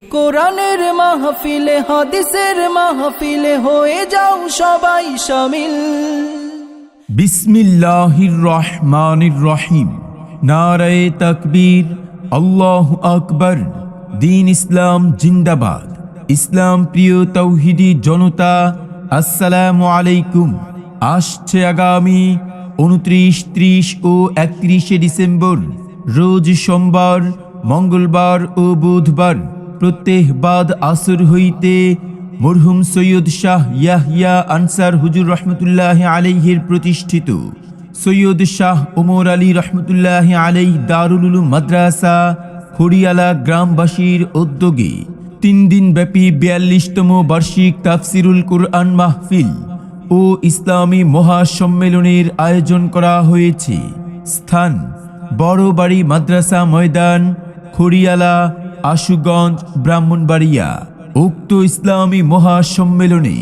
কোরআনের মাহফিলে হাদিসের মাহফিলে হয়ে যাও সবাই শামিল। বিসমিল্লাহির রহমানির রহিম। নারায়ে তাকবীর, আল্লাহু আকবার। দ্বীন ইসলাম জিন্দাবাদ। ইসলাম প্রিয় তৌহিদি জনতা, আসসালামু আলাইকুম। আসছে আগামী 29, 30 ও 31 ডিসেম্বর, রোজ সোমবার, মঙ্গলবার ও বুধবার প্রত্যেক বাদ আসর হইতে মরহুম সৈয়দ শাহ ইয়াহিয়া আনসার হুজুর রহমতুল্লাহি আলাইহির প্রতিষ্ঠিত সৈয়দ শাহ ওমর আলী রহমতুল্লাহি আলাইহি দারুল উলুম মাদ্রাসা খড়িয়ালা গ্রামবাসীর উদ্যোগে 3 দিন ব্যাপী 42তম বার্ষিক তাফসিরুল কুরআন মাহফিল ও ইসলামী মহাসম্মেলনের আয়োজন করা হয়েছে। স্থান: বড়বাড়ি মাদ্রাসা ময়দান, খড়িয়ালা, আশুগঞ্জ, ব্রাহ্মণবাড়িয়া। উক্ত ইসলামী মহাসম্মেলনে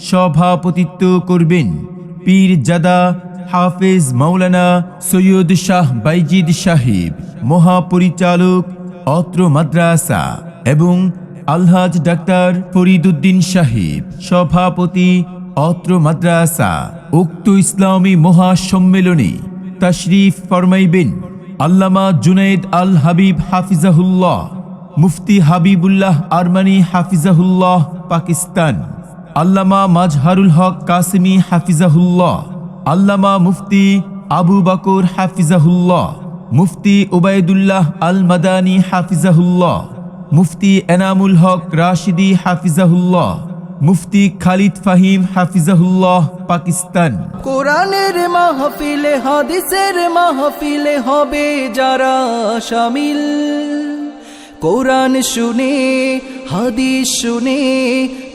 সভাপতিত্ব করবেন পীরজাদা হাফেজ মাওলানা সৈয়দ শাহ বাইজিদ সাহেব, মহাপরিচালক অত্র মাদ্রাসা, এবং আলহাজ ডাক্তার ফরিদুদ্দিন সাহেব, সভাপতি অত্র মাদ্রাসা। উক্ত ইসলামী মহাসম্মেলনে তাশরিফ ফরমাইবেন আল্লামা জুনায়েদ আল হাবিব হাফিজাহুল্লাহ, মুফতি হাবিবুল্লাহ আরমানি হাফিজাহুল্লাহ পাকিস্তান, আল্লামা মাজহারুল হক কাসেমি হাফিজাহুল্লাহ, আল্লামা মুফতি আবু বকর হাফিজাহুল্লাহ, মুফতি উবাইদুল্লাহ আল মাদানী হাফিজাহুল্লাহ, মুফতি এনামুল হক রাশিদি হাফিজাহুল্লাহ, মুফতি খালিদ ফাহিম হাফিজাহুল্লাহ পাকিস্তান। কোরআনের মাহফিলে হাদিসের মাহফিলে হবে যারা শামিল, কোরআন শুনে হাদিস শুনে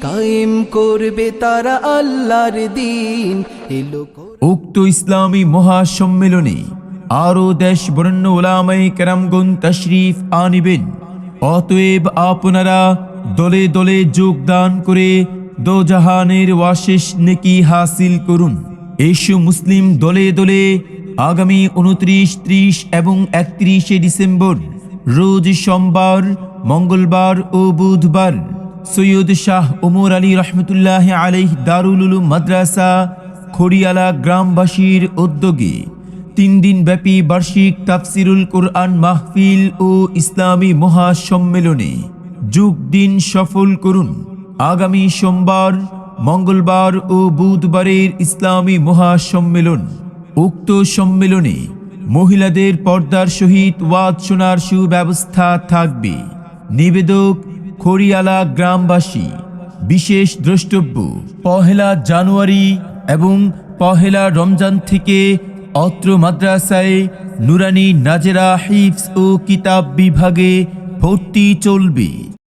কায়েম করবে তারা আল্লাহর দ্বীন। উক্ত ইসলামী মহাসম্মেলনে আরো দেশ বরেণ্য উলামায়ে কেরামগণ তাশরিফ আনিবেন। অতএব আপনারা দলে দলে যোগদান করে দোজাহানের ওয়াশেষ নেকি হাসিল করুন। এসো মুসলিম দলে দলে আগামী 29, 30 এবং 31 ডিসেম্বর রোজ সোমবার, মঙ্গলবার ও বুধবার সৈয়দ শাহ ওমর আলী রহমতুল্লাহি আলাইহি দারুল উলুম মাদ্রাসা খড়িয়ালা গ্রামবাসীর উদ্যোগে 3 দিন ব্যাপী বার্ষিক তাফসিরুল কুরআন মাহফিল ও ইসলামী মহাসম্মেলনে যোগ দিন সফল করুন। আগামী সোমবার, মঙ্গলবার ও বুধবারের ইসলামী মহাসম্মেলন। উক্ত সম্মেলনে মহিলাদের পর্দার সহিত ওয়াজ শোনার সুব্যবস্থা থাকবে। নিবেদক খড়িয়ালা গ্রামবাসী। বিশেষ দ্রষ্টব্য: 1 জানুয়ারি এবং 1 রমজান থেকে অত্র মাদ্রাসায় নুরানি নাজেরা হিফজ ও কিতাব বিভাগে ভর্তি চলবে।